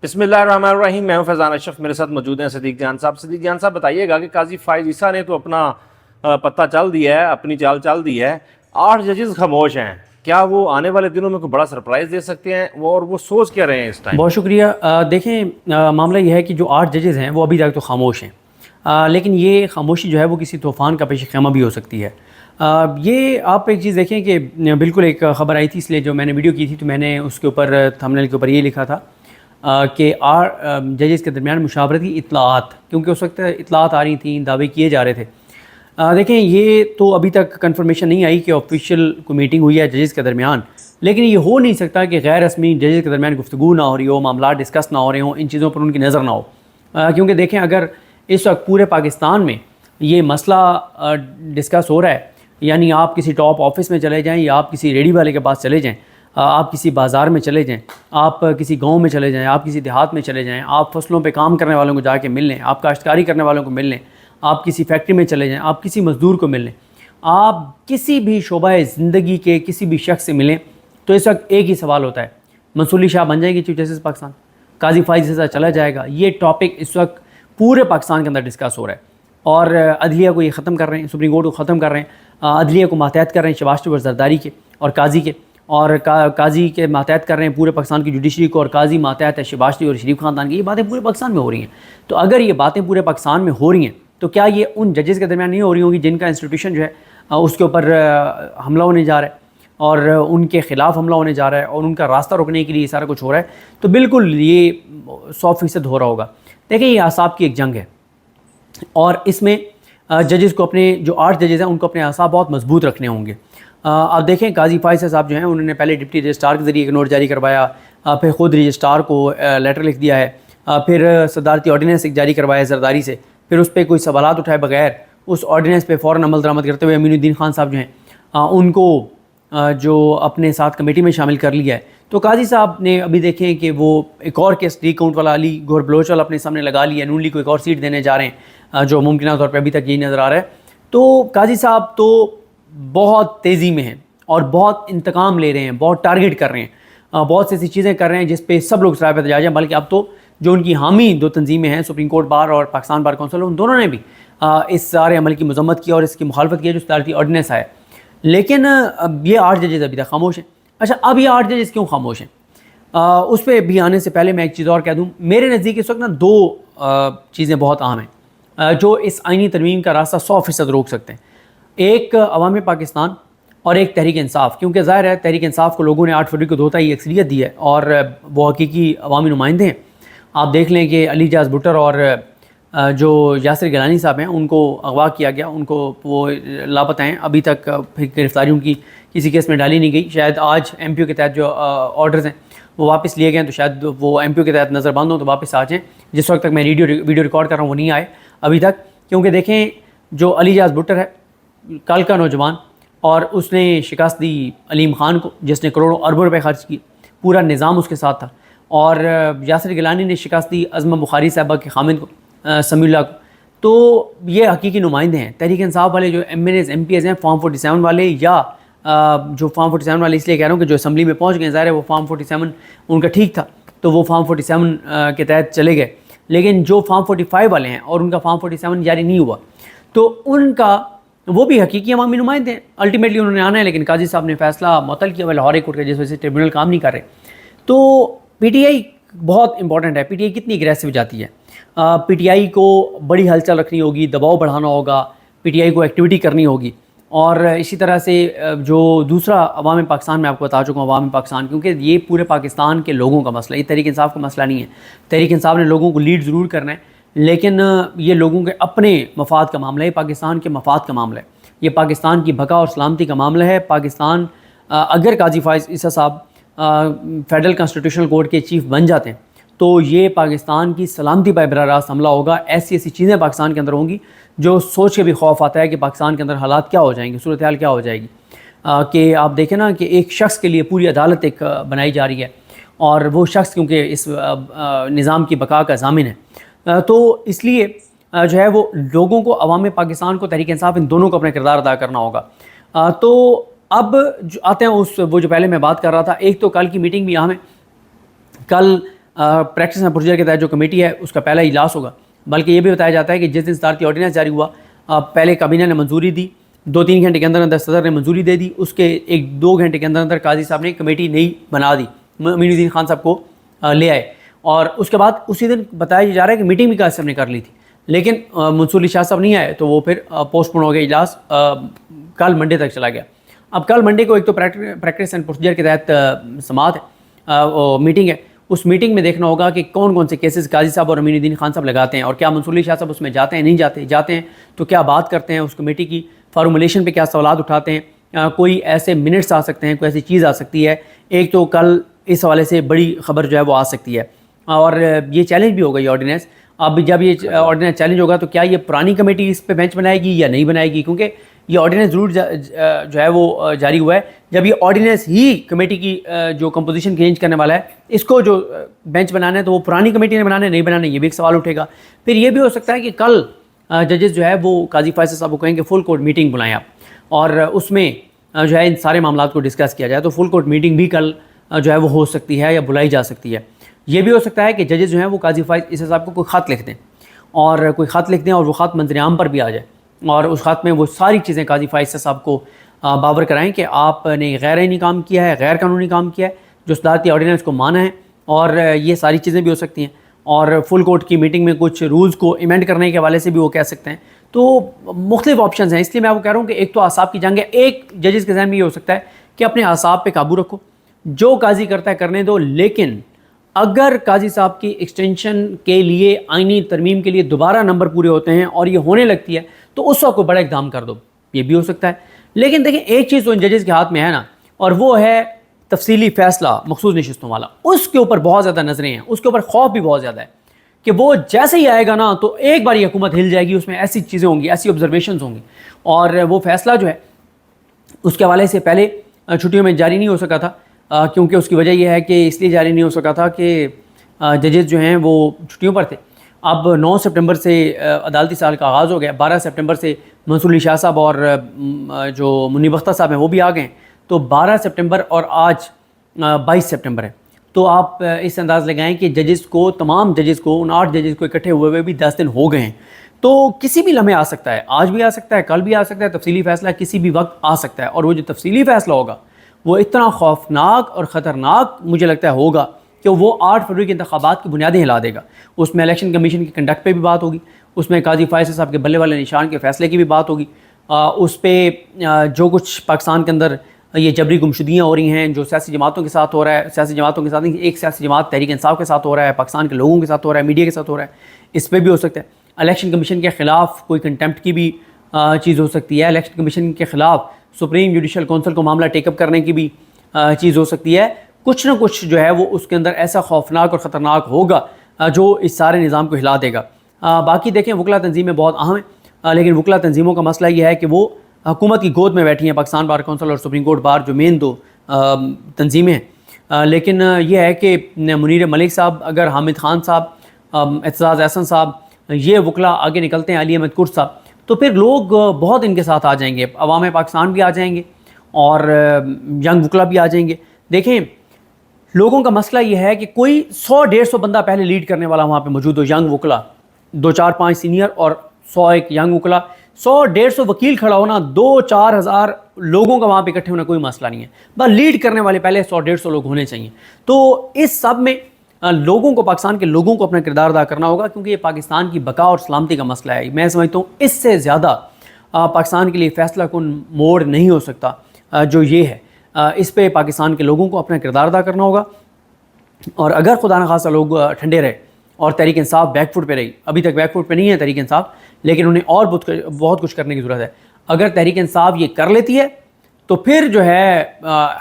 بسم اللہ الرحمن الرحیم. میں ہوں فیضان اشرف. میرے ساتھ موجود ہیں صدیق جان صاحب. صدیق جان صاحب بتائیے گا کہ قاضی فائز عیسیٰ نے تو اپنا پتہ چل دیا ہے, اپنی چال چل دی ہے. 8 ججز خاموش ہیں. کیا وہ آنے والے دنوں میں کوئی بڑا سرپرائز دے سکتے ہیں, اور وہ سوچ کیا رہے ہیں اس ٹائم؟ بہت شکریہ. دیکھیں, معاملہ یہ ہے کہ جو 8 ججز ہیں وہ ابھی تک تو خاموش ہیں, لیکن یہ خاموشی جو ہے وہ کسی طوفان کا پیش خیمہ بھی ہو سکتی ہے. یہ آپ ایک چیز دیکھیں کہ بالکل ایک خبر آئی تھی, اس لیے جو میں نے ویڈیو کی تھی تو میں نے اس کے اوپر تھمبنیل کے اوپر یہ لکھا تھا کہ ججز کے درمیان مشاورتی اطلاعات, کیونکہ اس وقت اطلاعات آ رہی تھیں, دعوے کیے جا رہے تھے. دیکھیں, یہ تو ابھی تک کنفرمیشن نہیں آئی کہ آفیشیل کوئی میٹنگ ہوئی ہے ججز کے درمیان, لیکن یہ ہو نہیں سکتا کہ غیر رسمی ججز کے درمیان گفتگو نہ ہو رہی ہو, معاملات ڈسکس نہ ہو رہے ہوں, ان چیزوں پر ان کی نظر نہ ہو. کیونکہ دیکھیں, اگر اس وقت پورے پاکستان میں یہ مسئلہ ڈسکس ہو رہا ہے, یعنی آپ کسی ٹاپ آفس میں چلے جائیں یا آپ کسی ریڈی والے کے پاس چلے جائیں, آپ کسی بازار میں چلے جائیں, آپ کسی گاؤں میں چلے جائیں, آپ کسی دیہات میں چلے جائیں, آپ فصلوں پہ کام کرنے والوں کو جا کے مل لیں, آپ کاشتکاری کرنے والوں کو مل لیں, آپ کسی فیکٹری میں چلے جائیں, آپ کسی مزدور کو مل لیں, آپ کسی بھی شعبہ زندگی کے کسی بھی شخص سے ملیں, تو اس وقت ایک ہی سوال ہوتا ہے, منصور علی شاہ بن جائیں گے چیف جسٹس پاکستان, قاضی فائز عیسیٰ چلا جائے گا. یہ ٹاپک اس وقت پورے پاکستان کے اندر ڈسکس ہو رہا ہے, اور عدلیہ کو یہ ختم کر رہے ہیں, سپریم کورٹ کو ختم کر رہے ہیں, عدلیہ کو ماتحت کر رہے ہیں شہباز شریف اور زرداری کے اور قاضی کے, اور قاضی کے ماتحت کر رہے ہیں پورے پاکستان کی جوڈیشری کو, اور قاضی ماتحت ہے شہباز شریف اور شریف خاندان کی. یہ باتیں پورے پاکستان میں ہو رہی ہیں. تو اگر یہ باتیں پورے پاکستان میں ہو رہی ہیں تو کیا یہ ان ججز کے درمیان نہیں ہو رہی ہوں گی جن کا انسٹیٹیوشن جو ہے اس کے اوپر حملہ ہونے جا رہا ہے, اور ان کے خلاف حملہ ہونے جا رہا ہے, اور ان کا راستہ روکنے کے لیے سارا کچھ ہو رہا ہے؟ تو بالکل یہ 100% ہو رہا ہوگا. دیکھیں, یہ اعصاب کی ایک جنگ ہے, اور اس میں ججز کو اپنے جو 8 ججز ہیں ان کو اپنے اعصاب بہت مضبوط رکھنے ہوں گے. آپ دیکھیں, قاضی فائز صاحب جو ہیں انہوں نے پہلے ڈپٹی رجسٹرار کے ذریعے ایک نوٹ جاری کروایا, پھر خود رجسٹرار کو لیٹر لکھ دیا ہے, پھر صدارتی آرڈیننس ایک جاری کروایا زرداری سے, پھر اس پہ کوئی سوالات اٹھائے بغیر اس آرڈیننس پہ فوراً عمل درآمد کرتے ہوئے امین الدین خان صاحب جو ہیں ان کو جو اپنے ساتھ کمیٹی میں شامل کر لیا ہے. تو قاضی صاحب نے ابھی دیکھیں کہ وہ ایک اور کیس ری کاؤنٹ والا علی گور بلوچ والا اپنے سامنے لگا لیا, نون لیگ کو ایک اور سیٹ دینے جا رہے ہیں جو ممکنہ طور پہ ابھی تک یہی نظر آ رہا ہے. تو قاضی صاحب تو بہت تیزی میں ہیں اور بہت انتقام لے رہے ہیں, بہت ٹارگٹ کر رہے ہیں, بہت سی ایسی چیزیں کر رہے ہیں جس پہ سب لوگ سرائے پہ احتجاج ہیں. بلکہ اب تو جو ان کی حامی 2 تنظیمیں ہیں, سپریم کورٹ بار اور پاکستان بار کونسل, ان دونوں نے بھی اس سارے عمل کی مذمت کی اور اس کی مخالفت کی جو صدارتی آرڈیننس آیا. لیکن اب یہ 8 ججز ابھی تک خاموش ہیں. اچھا, اب یہ 8 ججز کیوں خاموش ہیں, اس پہ بھی آنے سے پہلے میں ایک چیز اور کہہ دوں. میرے نزدیک اس وقت نا 2 چیزیں بہت اہم ہیں جو اس آئینی ترمیم کا راستہ 100% روک سکتے ہیں. ایک عوام پاکستان اور ایک تحریک انصاف, کیونکہ ظاہر ہے تحریک انصاف کو لوگوں نے 8 فروری کو دوتائی اکثریت دی ہے اور وہ حقیقی عوامی نمائندے ہیں. آپ دیکھ لیں کہ علی جاز بھٹر اور جو یاسر گیلانی صاحب ہیں ان کو اغوا کیا گیا, ان کو وہ لاپتہ ہیں, ابھی تک گرفتاری ان کی کسی کیس میں ڈالی نہیں گئی. شاید آج ایم پی او کے تحت جو آرڈرز ہیں وہ واپس لیے گئے ہیں, تو شاید وہ ایم پی او کے تحت نظر بند ہوں تو واپس آ جائیں. جس وقت تک میں ویڈیو ریکارڈ کر رہا ہوں وہ نہیں آئے ابھی تک, کیونکہ دیکھیں جو علی جاز بھٹر ہے کل کا نوجوان, اور اس نے شکست دی علیم خان کو جس نے کروڑوں اربوں روپے خرچ کی, پورا نظام اس کے ساتھ تھا. اور یاسر گیلانی نے شکست دی عظمہ بخاری صاحبہ کے خامند کو, سمیع اللہ کو. تو یہ حقیقی نمائندے ہیں. تحریک انصاف والے جو MNAs MPAs ہیں, فارم 47 والے, یا جو فارم 47 والے اس لیے کہہ رہا ہوں کہ جو اسمبلی میں پہنچ گئے, ظاہر ہے وہ فارم 47 ان کا ٹھیک تھا تو وہ فارم 47 کے تحت چلے گئے. لیکن جو فارم 45 والے ہیں اور ان کا فارم 47 جاری نہیں ہوا, تو ان کا وہ بھی حقیقی عوامی نمائندے ہیں. الٹیمیٹلی انہوں نے آنا ہے, لیکن قاضی صاحب نے فیصلہ معطل کیا ہوا لاہور ہائی کورٹ کا, جس وجہ سے ٹریبیونل کام نہیں کر رہے. تو پی ٹی آئی بہت امپورٹنٹ ہے. پی ٹی آئی کتنی اگریسو جاتی ہے, پی ٹی آئی کو بڑی ہلچل رکھنی ہوگی, دباؤ بڑھانا ہوگا, پی ٹی آئی کو ایکٹیویٹی کرنی ہوگی. اور اسی طرح سے جو دوسرا عوام پاکستان میں آپ کو بتا چکا ہوں, عوام پاکستان, کیونکہ یہ پورے پاکستان کے لوگوں کا مسئلہ ہے, یہ تحریک انصاف کا مسئلہ نہیں ہے. تحریک انصاف نے لوگوں کو لیڈ ضرور کرنا ہے, لیکن یہ لوگوں کے اپنے مفاد کا معاملہ ہے, پاکستان کے مفاد کا معاملہ ہے, یہ پاکستان کی بقا اور سلامتی کا معاملہ ہے. پاکستان اگر قاضی فائز عیسیٰ صاحب فیڈرل کانسٹیٹیوشنل کورٹ کے چیف بن جاتے ہیں تو یہ پاکستان کی سلامتی پر براہ راست حملہ ہوگا. ایسی چیزیں پاکستان کے اندر ہوں گی جو سوچ کے بھی خوف آتا ہے کہ پاکستان کے اندر حالات کیا ہو جائیں گے, صورتحال کیا ہو جائے گی. کہ آپ دیکھیں نا کہ ایک شخص کے لیے پوری عدالت ایک بنائی جا رہی ہے, اور وہ شخص کیونکہ اس نظام کی بقا کا ضامن ہے, تو اس لیے جو ہے وہ لوگوں کو, عوام پاکستان کو, تحریک انصاف, ان دونوں کو اپنا کردار ادا کرنا ہوگا. تو اب آتے ہیں وہ جو پہلے میں بات کر رہا تھا, ایک تو کل کی میٹنگ بھی اہم ہے. کل پریکٹس اینڈ پروسیجر کے تحت جو کمیٹی ہے اس کا پہلا اجلاس ہوگا، بلکہ یہ بھی بتایا جاتا ہے کہ جس دن صدارتی آرڈیننس جاری ہوا پہلے کابینہ نے منظوری دی، 2-3 گھنٹے کے اندر اندر صدر نے منظوری دے دی، اس کے 1-2 گھنٹے کے اندر اندر قاضی صاحب نے کمیٹی نئی بنا دی، امین الدین خان صاحب کو لے آئے، اور اس کے بعد اسی دن بتایا جا رہا ہے کہ میٹنگ بھی قاضی صاحب نے کر لی تھی، لیکن منصور علی شاہ صاحب نہیں آئے تو وہ پھر پوسٹ پون ہو گیا، اجلاس کل منڈے تک چلا گیا۔ اب کل منڈے کو ایک تو پریکٹس اینڈ پروسیجر کے تحت سماعت ہے، میٹنگ ہے، اس میٹنگ میں دیکھنا ہوگا کہ کون کون سے کیسز قاضی صاحب اور امین الدین خان صاحب لگاتے ہیں، اور کیا منصور علی شاہ صاحب اس میں جاتے ہیں، نہیں جاتے ہیں تو کیا بات کرتے ہیں اس کمیٹی کی فارمولیشن پہ، کیا سوالات اٹھاتے ہیں، کوئی ایسے منٹس آ سکتے ہیں، کوئی ایسی چیز آ سکتی ہے، ایک تو کل اس حوالے سے بڑی خبر جو ہے وہ آ سکتی ہے، اور یہ چیلنج بھی ہوگا یہ آرڈیننس۔ اب جب یہ آرڈیننس چیلنج ہوگا تو کیا یہ پرانی کمیٹی اس پہ بینچ بنائے گی یا نہیں بنائے گی، کیونکہ یہ آرڈیننس ضرور جو ہے وہ جاری ہوا ہے، جب یہ آرڈیننس ہی کمیٹی کی جو کمپوزیشن چینج کرنے والا ہے، اس کو جو بینچ بنانا ہے تو وہ پرانی کمیٹی نے بنانا ہے نہیں بنانا، یہ بھی ایک سوال اٹھے گا۔ پھر یہ بھی ہو سکتا ہے کہ کل ججز جو ہے وہ قاضی فیصل صاحب کو کہیں کہ فل کورٹ میٹنگ بلائیں آپ، اور اس میں جو ہے ان سارے معاملات کو ڈسکس کیا جائے، تو فل کورٹ میٹنگ بھی کل جو ہے وہ ہو سکتی ہے یا بلائی جا سکتی ہے۔ یہ بھی ہو سکتا ہے کہ ججز جو ہیں وہ قاضی فیصل صاحب کو کوئی خط لکھ دیں، اور کوئی خط لکھ دیں اور وہ خط منظر عام پر بھی آ جائے، اور اس خط میں وہ ساری چیزیں قاضی فیصل صاحب کو باور کرائیں کہ آپ نے غیر آئینی کام کیا ہے، غیر قانونی کام کیا ہے، جو صدارتی آرڈیننس کو مانا ہے، اور یہ ساری چیزیں بھی ہو سکتی ہیں، اور فل کورٹ کی میٹنگ میں کچھ رولز کو ایمینڈ کرنے کے حوالے سے بھی وہ کہہ سکتے ہیں۔ تو مختلف آپشنز ہیں، اس لیے میں وہ کہہ رہا ہوں کہ ایک تو اعصاب کی جنگ ہے، ایک ججز کے ذہن میں یہ ہو سکتا ہے کہ اپنے اعصاب پہ قابو رکھو، جو قاضی کرتا ہے کرنے دو، لیکن اگر قاضی صاحب کی ایکسٹینشن کے لیے آئینی ترمیم کے لیے دوبارہ نمبر پورے ہوتے ہیں اور یہ ہونے لگتی ہے تو اس وقت کو بڑا اقدام کر دو، یہ بھی ہو سکتا ہے۔ لیکن دیکھیں ایک چیز تو ان ججز کے ہاتھ میں ہے نا، اور وہ ہے تفصیلی فیصلہ مخصوص نشستوں والا، اس کے اوپر بہت زیادہ نظریں ہیں، اس کے اوپر خوف بھی بہت زیادہ ہے کہ وہ جیسے ہی آئے گا نا تو ایک بار یہ حکومت ہل جائے گی، اس میں ایسی چیزیں ہوں گی، ایسی آبزرویشنز ہوں گی، اور وہ فیصلہ جو ہے اس کے حوالے سے پہلے چھٹیوں میں جاری نہیں ہو سکا تھا، کیونکہ اس کی وجہ یہ ہے کہ اس لیے جاری نہیں ہو سکا تھا کہ ججز جو ہیں وہ چھٹیوں پر تھے۔ اب 9 سپٹمبر سے عدالتی سال کا آغاز ہو گیا، 12 سپٹمبر سے منصور علی شاہ صاحب اور جو منی بختہ صاحب ہیں وہ بھی آ گئے ہیں، تو 12 سپٹمبر اور آج 22 سپٹمبر ہے، تو آپ اس انداز لگائیں کہ ججز کو، تمام ججز کو، ان 8 ججز کو اکٹھے ہوئے ہوئے بھی 10 دن ہو گئے ہیں، تو کسی بھی لمحے آ سکتا ہے، آج بھی آ سکتا ہے، کل بھی آ سکتا ہے، تفصیلی فیصلہ کسی بھی وقت آ سکتا ہے، اور وہ جو تفصیلی فیصلہ ہوگا وہ اتنا خوفناک اور خطرناک مجھے لگتا ہے ہوگا کہ وہ 8 فروری کے انتخابات کی بنیادیں ہلا دے گا۔ اس میں الیکشن کمیشن کی کنڈکٹ پہ بھی بات ہوگی، اس میں قاضی فیصل صاحب کے بلے والے نشان کے فیصلے کی بھی بات ہوگی، اس پہ جو کچھ پاکستان کے اندر یہ جبری گمشدگیاں ہو رہی ہیں، جو سیاسی جماعتوں کے ساتھ ہو رہا ہے، سیاسی جماعتوں کے ساتھ نہیں، ایک سیاسی جماعت تحریک انصاف کے ساتھ ہو رہا ہے، پاکستان کے لوگوں کے ساتھ ہو رہا ہے، میڈیا کے ساتھ ہو رہا ہے، اس پہ بھی ہو سکتا ہے۔ الیکشن کمیشن کے خلاف کوئی کنٹیمپٹ کی بھی چیز ہو سکتی ہے، الیکشن کمیشن کے خلاف سپریم جوڈیشل کونسل کو معاملہ ٹیک اپ کرنے کی بھی چیز ہو سکتی ہے، کچھ نہ کچھ جو ہے وہ اس کے اندر ایسا خوفناک اور خطرناک ہوگا جو اس سارے نظام کو ہلا دے گا۔ باقی دیکھیں وکلا تنظیمیں بہت اہم ہیں، لیکن وکلا تنظیموں کا مسئلہ یہ ہے کہ وہ حکومت کی گود میں بیٹھی ہیں، پاکستان بار کونسل اور سپریم کورٹ بار جو مین 2 تنظیمیں ہیں، لیکن یہ ہے کہ منیر ملک صاحب، اگر حامد خان صاحب، اعتزاز احسن صاحب، یہ وکلا آگے نکلتے ہیں، علی احمد کرد صاحب، تو پھر لوگ بہت ان کے ساتھ آ جائیں گے، عوام پاکستان بھی آ جائیں گے اور ینگ وکلا بھی آ جائیں گے۔ دیکھیں لوگوں کا مسئلہ یہ ہے کہ کوئی 100-150 بندہ پہلے لیڈ کرنے والا وہاں پہ موجود ہو، ینگ وکلا 2-4-5 سینئر اور 100 ینگ وکلا، 100-150 وکیل کھڑا ہونا، 2-4 ہزار لوگوں کا وہاں پہ اکٹھے ہونا کوئی مسئلہ نہیں ہے، بس لیڈ کرنے والے پہلے 100-150 لوگ ہونے چاہیے۔ تو اس سب میں لوگوں کو، پاکستان کے لوگوں کو اپنا کردار ادا کرنا ہوگا، کیونکہ یہ پاکستان کی بقا اور سلامتی کا مسئلہ ہے۔ میں سمجھتا ہوں اس سے زیادہ پاکستان کے لیے فیصلہ کن موڑ نہیں ہو سکتا جو یہ ہے، اس پہ پاکستان کے لوگوں کو اپنا کردار ادا کرنا ہوگا، اور اگر خدا نخواستہ لوگ ٹھنڈے رہے اور تحریک انصاف بیک فٹ پہ رہی، ابھی تک بیک فٹ پہ نہیں ہے تحریک انصاف، لیکن انہیں اور بہت کچھ کرنے کی ضرورت ہے۔ اگر تحریک انصاف یہ کر لیتی ہے تو پھر جو ہے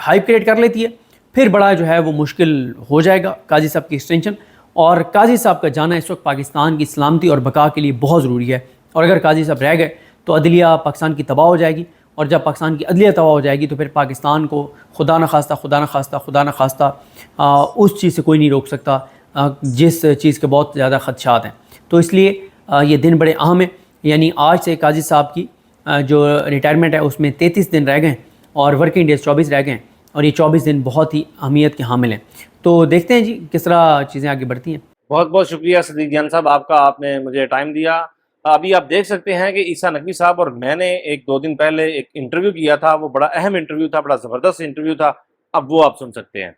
ہائپ کریٹ کر لیتی ہے، پھر بڑا جو ہے وہ مشکل ہو جائے گا قاضی صاحب کی ایکسٹینشن، اور قاضی صاحب کا جانا اس وقت پاکستان کی سلامتی اور بقا کے لیے بہت ضروری ہے، اور اگر قاضی صاحب رہ گئے تو عدلیہ پاکستان کی تباہ ہو جائے گی، اور جب پاکستان کی عدلیہ تباہ ہو جائے گی تو پھر پاکستان کو خدا نخواستہ اس چیز سے کوئی نہیں روک سکتا جس چیز کے بہت زیادہ خدشات ہیں۔ تو اس لیے یہ دن بڑے اہم ہیں، یعنی آج سے قاضی صاحب کی جو ریٹائرمنٹ ہے اس میں 33 دن رہ گئے اور ورکنگ ڈیز 24 رہ گئے، اور یہ 24 دن بہت ہی اہمیت کے حامل ہیں۔ تو دیکھتے ہیں جی کس طرح چیزیں آگے بڑھتی ہیں. بہت بہت شکریہ صدیق جان صاحب آپ کا، آپ نے مجھے ٹائم دیا. ابھی آپ دیکھ سکتے ہیں کہ عیسیٰ نقوی صاحب اور میں نے ایک 2 دن پہلے ایک انٹرویو کیا تھا، وہ بڑا اہم انٹرویو تھا، بڑا زبردست انٹرویو تھا، اب وہ آپ سن سکتے ہیں.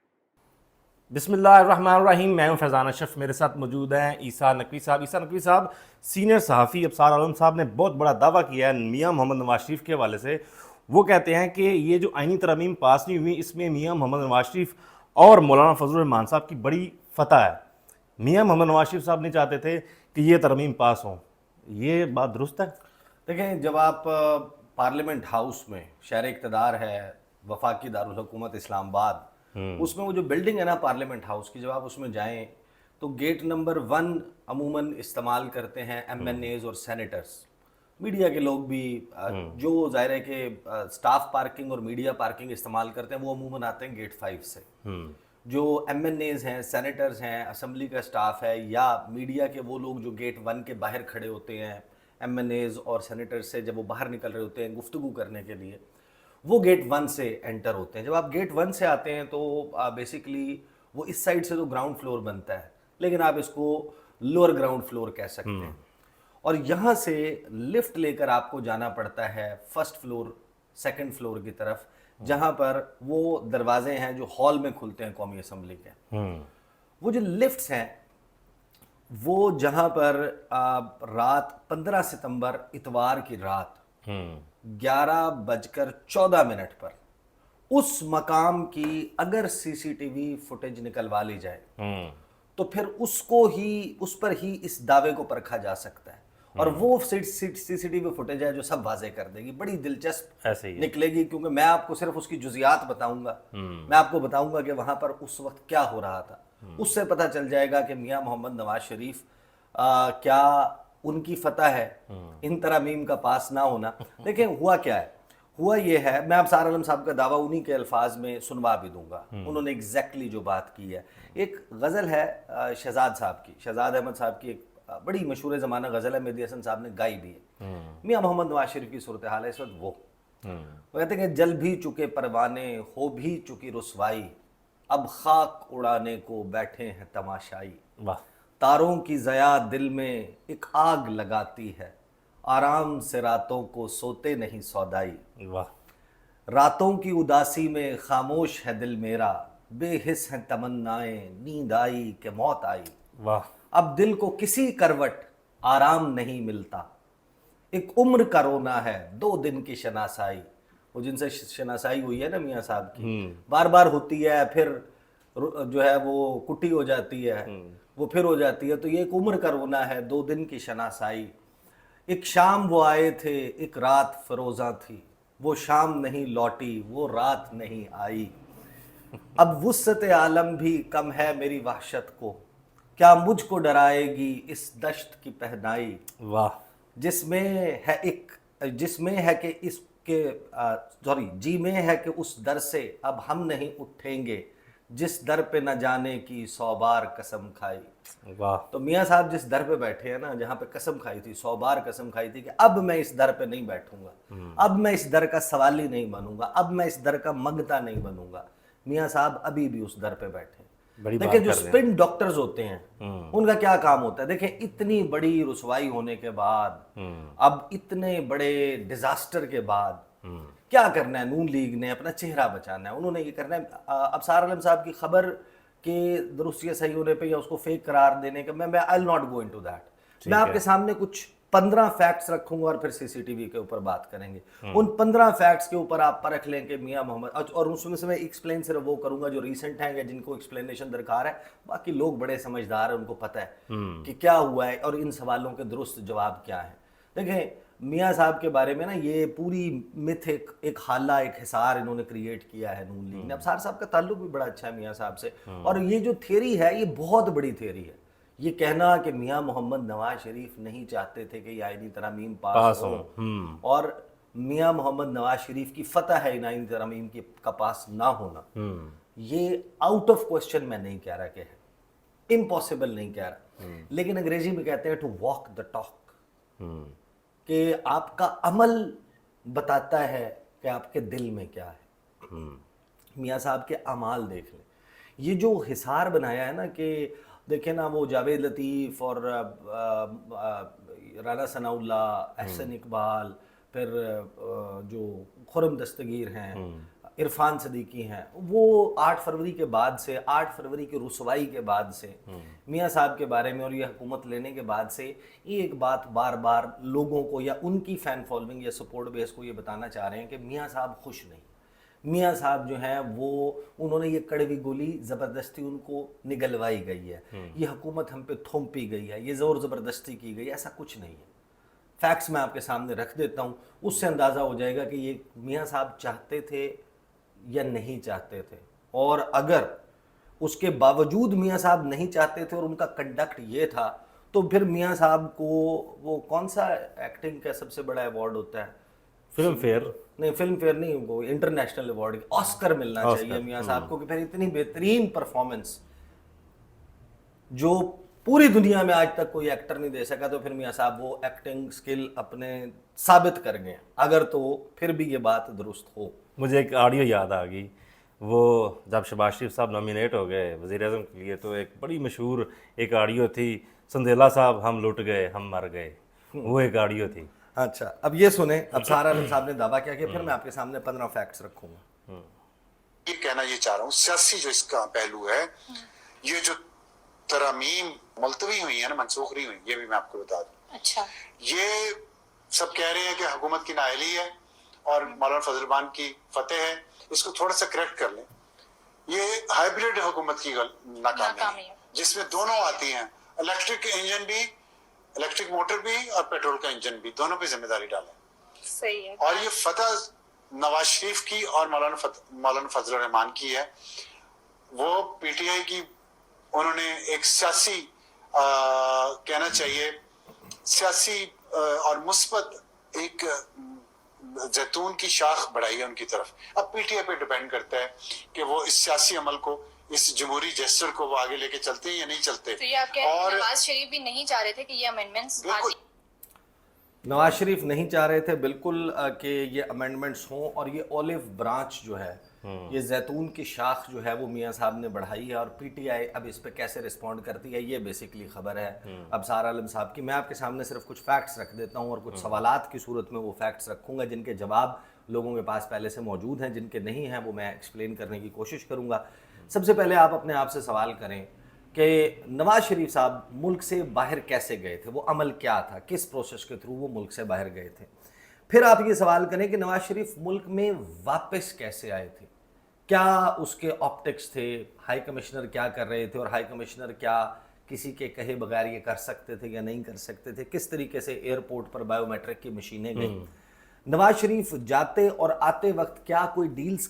بسم اللہ الرحمن الرحیم. میں ہوں فیضان اشرف، میرے ساتھ موجود ہیں عیسیٰ نقوی صاحب. عیسیٰ نقوی صاحب سینئر صحافی. ابصار عالم صاحب نے بہت بڑا دعویٰ کیا ہے میاں محمد نواز شریف کے حوالے سے. وہ کہتے ہیں کہ یہ جو آئینی ترامیم پاس نہیں ہوئی، اس میں میاں محمد نواز شریف اور مولانا فضل الرحمان صاحب کی بڑی فتح ہے. میاں محمد نواز شریف صاحب نہیں چاہتے تھے کہ یہ ترمیم پاس ہوں. یہ بات درست ہے؟ دیکھیں، جب آپ پارلیمنٹ ہاؤس میں شہر اقتدار ہے، وفاقی دارالحکومت اسلام آباد، اس میں وہ جو بلڈنگ ہے نا پارلیمنٹ ہاؤس کی، جب آپ اس میں جائیں تو گیٹ نمبر 1 عموماً استعمال کرتے ہیں ایم این ایز اور سینیٹرز، میڈیا کے لوگ بھی. جو ظاہر ہے کہ سٹاف پارکنگ اور میڈیا پارکنگ استعمال کرتے ہیں وہ عموماً آتے ہیں گیٹ 5 سے. جو ایم این ایز ہیں، سینیٹرز ہیں، اسمبلی کا سٹاف ہے، یا میڈیا کے وہ لوگ جو گیٹ 1 کے باہر کھڑے ہوتے ہیں ایم این ایز اور سینیٹر سے، جب وہ باہر نکل رہے ہوتے ہیں گفتگو کرنے کے لیے، وہ گیٹ 1 سے انٹر ہوتے ہیں. جب آپ گیٹ 1 سے آتے ہیں تو بیسیکلی وہ اس سائڈ سے تو گراؤنڈ فلور بنتا ہے، لیکن آپ اس کو لوور گراؤنڈ فلور کہہ سکتے ہیں. اور یہاں سے لفٹ لے کر آپ کو جانا پڑتا ہے فرسٹ فلور، سیکنڈ فلور کی طرف، جہاں پر وہ دروازے ہیں جو ہال میں کھلتے ہیں قومی اسمبلی کے. وہ جو لفٹس ہیں، وہ جہاں پر رات 15 ستمبر اتوار کی رات 11:14 پر اس مقام کی اگر سی سی ٹی وی فوٹیج نکلوا لی جائے تو پھر اس پر ہی اس دعوے کو پرکھا جا سکتا ہے. اور وہ سی سی ٹی وی فوٹیج ہے جو سب واضح کر دے گی، بڑی دلچسپ ایسے ہی نکلے گی، کیونکہ میں آپ کو صرف اس کی جزیات بتاؤں گا. میں آپ کو بتاؤں گا کہ وہاں پر اس وقت کیا ہو رہا تھا. اس سے پتہ چل جائے گا کہ میاں محمد نواز شریف کیا ان کی فتح ہے ان ترامیم کا پاس نہ ہونا. دیکھیں ہوا کیا ہے، ہوا یہ ہے، میں ابصار عالم صاحب کا دعویٰ انہی کے الفاظ میں سنوا بھی دوں گا. انہوں نے ایگزیکٹلی جو بات کی ہے، ایک غزل ہے شہزاد صاحب کی، شہزاد احمد صاحب کی، ایک بڑی مشہور زمانہ غزل ہے، مہدی حسن صاحب نے گائی بھی ہے. میاں محمد نواز شریف کی صورتحال ہے اس وقت. وہ کہتے ہیں کہ جل بھی چکے پروانے، ہو بھی چکی رسوائی، اب خاک اڑانے کو بیٹھے ہیں تماشائی. تاروں کی ضیا دل میں ایک آگ لگاتی ہے، آرام سے راتوں کو سوتے نہیں سودائی. راتوں کی اداسی میں خاموش ہے دل میرا، بے حس ہیں تمنائیں، نیند آئی کہ موت آئی. اب دل کو کسی کروٹ آرام نہیں ملتا، ایک عمر کا رونا ہے 2 دن کی شناسائی. وہ جن سے شناسائی ہوئی ہے نا میاں صاحب کی، بار بار ہوتی ہے، پھر جو ہے وہ کٹی ہو جاتی ہے، وہ پھر ہو جاتی ہے. تو یہ ایک عمر کا رونا ہے 2 دن کی شناسائی. ایک شام وہ آئے تھے، ایک رات فروزاں تھی، وہ شام نہیں لوٹی، وہ رات نہیں آئی. اب وسعت عالم بھی کم ہے میری وحشت کو، کیا مجھ کو ڈرائے گی اس دشت کی پہنائی. جس میں ہے کہ اس کے جی میں ہے کہ اس در سے اب ہم نہیں اٹھیں گے، جس در پہ نہ جانے کی 100 بار قسم کھائی. تو میاں صاحب جس در پہ بیٹھے ہیں نا، جہاں پہ قسم کھائی تھی، 100 بار قسم کھائی تھی کہ اب میں اس در پہ نہیں بیٹھوں گا، اب میں اس در کا سوالی نہیں بنوں گا، اب میں اس در کا منگتا نہیں بنوں گا. میاں صاحب ابھی بھی اس در پہ بیٹھے. دیکھیں جو سپن ڈاکٹرز ہوتے ہیں ان کا کیا کام ہوتا ہے. دیکھیں اتنی بڑی رسوائی ہونے کے بعد، اب اتنے بڑے ڈیزاسٹر کے بعد کیا کرنا ہے نون لیگ نے؟ اپنا چہرہ بچانا ہے. انہوں نے یہ کرنا ہے. ابصار عالم صاحب کی خبر کے درست یا صحیح ہونے پہ یا اس کو فیک قرار دینے کا میں I'll not go into that. میں آپ کے سامنے کچھ 15 فیکٹس رکھوں گا اور پھر سی سی ٹی وی کے اوپر بات کریں گے. ان 15 فیکٹس کے اوپر آپ پرکھ لیں کہ میاں محمد، اور اس میں سے میں ایکسپلین صرف وہ کروں گا جو ریسنٹ ہیں یا جن کو ایکسپلینیشن درکار ہے. باقی لوگ بڑے سمجھدار ہیں، ان کو پتہ ہے کہ کیا ہوا ہے اور ان سوالوں کے درست جواب کیا ہیں. دیکھیں میاں صاحب کے بارے میں نا یہ پوری متھ ایک حالہ، ایک حصار انہوں نے کریٹ کیا ہے نون لیگ نے. ابصار صاحب کا تعلق بھی بڑا اچھا ہے میاں صاحب سے، اور یہ جو تھیوری ہے یہ بہت بڑی تھیوری ہے. یہ کہنا کہ میاں محمد نواز شریف نہیں چاہتے تھے کہ یہ آئینی ترامیم پاس ہو، اور میاں محمد نواز شریف کی فتح ہے ان آئینی ترامیم کا پاس نہ ہونا، یہ آؤٹ آف کوسچن میں نہیں کہہ رہا کہ ہے، امپاسبل نہیں کہہ رہا. لیکن انگریزی میں کہتے ہیں ٹو واک دا ٹاک، کہ آپ کا عمل بتاتا ہے کہ آپ کے دل میں کیا ہے. میاں صاحب کے اعمال دیکھ لیں. یہ جو حصار بنایا ہے نا کہ دیکھیں نا وہ جاوید لطیف اور رانا ثناء اللہ، احسن اقبال، پھر جو خرم دستگیر ہیں، عرفان صدیقی ہیں، وہ 8 فروری کے بعد سے، 8 فروری کی رسوائی کے بعد سے، میاں صاحب کے بارے میں اور یہ حکومت لینے کے بعد سے یہ ایک بات بار بار لوگوں کو یا ان کی فین فالوئنگ یا سپورٹ بیس کو یہ بتانا چاہ رہے ہیں کہ میاں صاحب خوش نہیں، میاں صاحب جو ہیں وہ انہوں نے یہ کڑوی گولی زبردستی ان کو نگلوائی گئی ہے، یہ حکومت ہم پہ تھوپی گئی ہے، یہ زور زبردستی کی گئی، ایسا کچھ نہیں ہے۔ فیکٹس میں آپ کے سامنے رکھ دیتا ہوں، اس سے اندازہ ہو جائے گا کہ یہ میاں صاحب چاہتے تھے یا نہیں چاہتے تھے، اور اگر اس کے باوجود میاں صاحب نہیں چاہتے تھے اور ان کا کنڈکٹ یہ تھا تو پھر میاں صاحب کو وہ کون سا ایکٹنگ کا سب سے بڑا ایوارڈ ہوتا ہے، فلم فیئر، نہیں فلم فیئر نہیں، وہ انٹرنیشنل ایوارڈ آسکر ملنا چاہیے میاں صاحب کو، کہ پھر اتنی بہترین پرفارمنس جو پوری دنیا میں آج تک کوئی ایکٹر نہیں دے سکا، تو پھر میاں صاحب وہ ایکٹنگ سکل اپنے ثابت کر گئے، اگر تو پھر بھی یہ بات درست ہو۔ مجھے ایک آڈیو یاد آ گئی، وہ جب شہباز شریف صاحب نامینیٹ ہو گئے وزیر اعظم کے لیے تو ایک بڑی مشہور ایک آڈیو تھی، سندیلا صاحب ہم لٹ گئے ہم مر گئے، وہ ایک آڈیو تھی۔ اچھا اب یہ سنیں، اب سارا عالم صاحب نے دعویٰ کیا کہ پھر میں آپ کے سامنے 15 فیکٹس رکھوں گا۔ یہ کہنا یہ چاہ رہا ہوں، سیاسی جو اس کا پہلو ہے، یہ جو ترامیم ملتوی ہوئی ہیں نا، منسوخ نہیں ہوئی، یہ بھی میں آپ کو بتا دوں۔ اچھا، یہ سب کہہ رہے ہیں کہ حکومت کی نااہلی ہے اور مولانا فضل الرحمان کی فتح ہے، اس کو تھوڑا سا کریکٹ کر لیں۔ یہ ہائیبریڈ حکومت کی ناکامی ہے جس میں دونوں آتی ہیں، الیکٹرک انجن بھی، الیکٹرک موٹر بھی اور پیٹرول کا انجن بھی، دونوں پہ ذمہ داری ڈالیں۔ صحیح ہے۔ اور یہ فتح نواز شریف کی اور مولانا فضل الرحمان کی ہے، وہ پی ٹی آئی کی، انہوں نے ایک سیاسی کہنا چاہیے سیاسی اور مثبت ایک زیتون کی شاخ بڑھائی ہے ان کی طرف۔ اب پی ٹی آئی پہ ڈیپینڈ کرتا ہے کہ وہ اس سیاسی عمل کو، اس جمہوری جیسچر کو وہ آگے لے کے چلتے ہیں یا نہیں چلتے۔ تو یہ آپ کہہ رہے ہیں نواز شریف بھی نہیں چاہ رہے تھے کہ یہ امینڈمنٹس بالکل نواز شریف نہیں چاہ رہے تھے بالکل کہ یہ امینڈمنٹس ہوں، اور یہ اولیو برانچ جو ہے، یہ زیتون کی شاخ جو ہے وہ میاں صاحب نے بڑھائی ہے، اور پی ٹی آئی اب اس پہ کیسے رسپونڈ کرتی ہے یہ بیسکلی خبر ہے اب سارا عالم صاحب کی۔ میں آپ کے سامنے صرف کچھ فیکٹس رکھ دیتا ہوں اور کچھ سوالات کی صورت میں وہ فیکٹس رکھوں گا جن کے جواب لوگوں کے پاس پہلے سے موجود ہیں، جن کے نہیں ہیں وہ میں ایکسپلین کرنے کی کوشش کروں گا۔ سب سے پہلے آپ اپنے آپ سے سوال کریں کہ نواز شریف صاحب ملک سے باہر کیسے گئے تھے، وہ عمل کیا تھا، کس پروسیس کے تھرو وہ ملک سے باہر گئے تھے۔ پھر آپ یہ سوال کریں کہ نواز شریف ملک میں واپس کیسے آئے تھے، کیا اس کے آپٹکس تھے، ہائی کمشنر کیا کر رہے تھے، اور ہائی کمشنر کیا کسی کے کہے بغیر یہ کر سکتے تھے یا نہیں کر سکتے تھے، کس طریقے سے ایئرپورٹ پر بائیو میٹرک کی مشینیں گئیں، نواز شریف جاتے اور آتے وقت کیا کوئی ڈیلز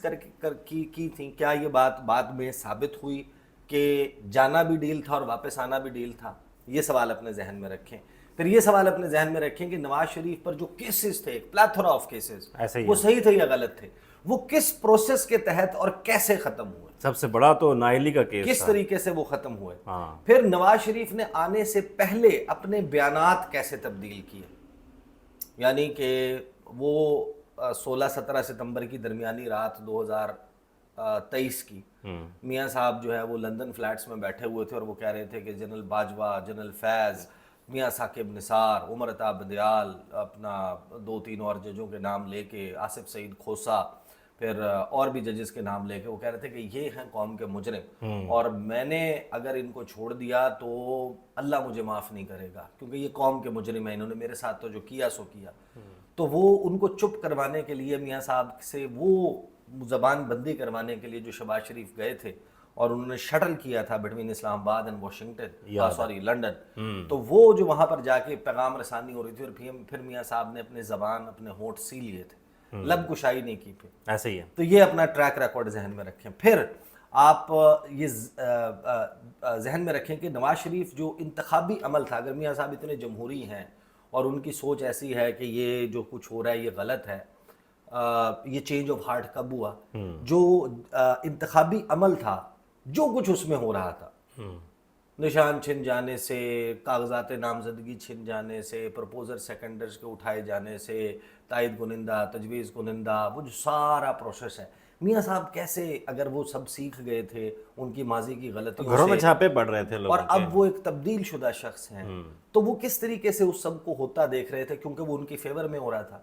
کی تھیں، کیا یہ بات بعد میں ثابت ہوئی کہ جانا بھی ڈیل تھا اور واپس آنا بھی ڈیل تھا۔ یہ سوال اپنے ذہن میں رکھیں۔ پھر یہ سوال اپنے ذہن میں رکھیں کہ نواز شریف پر جو کیسز تھے، ایک پلیتھورا آف کیسز، وہ صحیح تھے یا غلط تھے، وہ کس پروسیس کے تحت اور کیسے ختم ہوئے، سب سے بڑا تو نااہلی کا کیس کس تھا، طریقے سے وہ ختم ہوئے۔ پھر نواز شریف نے آنے سے پہلے اپنے بیانات کیسے تبدیل کیے، یعنی کہ وہ 16-17 ستمبر کی درمیانی رات 2023 کی میاں صاحب جو ہے وہ لندن فلیٹس میں بیٹھے ہوئے تھے اور وہ کہہ رہے تھے کہ جنرل باجوہ، جنرل فیض، میاں ثاقب نثار، عمر عطا بندیال، اپنا 2-3 اور ججوں کے نام لے کے، آصف سعید کھوسا، پھر اور بھی ججز کے نام لے کے وہ کہہ رہے تھے کہ یہ ہیں قوم کے مجرم، اور میں نے اگر ان کو چھوڑ دیا تو اللہ مجھے معاف نہیں کرے گا، کیونکہ یہ قوم کے مجرم ہیں، انہوں نے میرے ساتھ تو جو کیا سو کیا۔ تو وہ ان کو چپ کروانے کے لیے میاں صاحب سے وہ زبان بندی کروانے کے لیے جو شہباز شریف گئے تھے، اور انہوں نے شٹل کیا تھا بٹوین اسلام آباد اینڈ واشنگٹن، لنڈن، تو وہ جو وہاں پر جا کے پیغام رسانی ہو رہی تھی، اور پھر میاں صاحب نے اپنے زبان، اپنے ہونٹ سی لیے تھے، لب کشائی نہیں کی پھر، ایسے ہی ہے۔ تو یہ اپنا ٹریک ریکارڈ ذہن میں رکھیں۔ پھر آپ یہ ذہن میں رکھیں کہ نواز شریف جو انتخابی عمل تھا، اگر میاں صاحب اتنے جمہوری ہیں اور ان کی سوچ ایسی ہے کہ یہ جو کچھ ہو رہا ہے یہ غلط ہے، یہ چینج آف ہارٹ کب ہوا؟ جو انتخابی عمل تھا، جو کچھ اس میں ہو رہا تھا، نشان چھن جانے سے، کاغذات نامزدگی چھن جانے سے، پرپوزر سیکنڈرز کے اٹھائے جانے سے، تائید کنندہ، تجویز کنندہ، وہ جو سارا پروسیس ہے، میاں صاحب کیسے, اگر وہ سب سیکھ گئے تھے ان کی ماضی کی غلطیوں گھروں میں سے چھاپے پڑ رہے تھے لوگوں اور اب وہ ایک تبدیل شدہ شخص ہیں, تو وہ کس طریقے سے اس سب کو ہوتا دیکھ رہے تھے, کیونکہ وہ ان کی فیور میں ہو رہا تھا.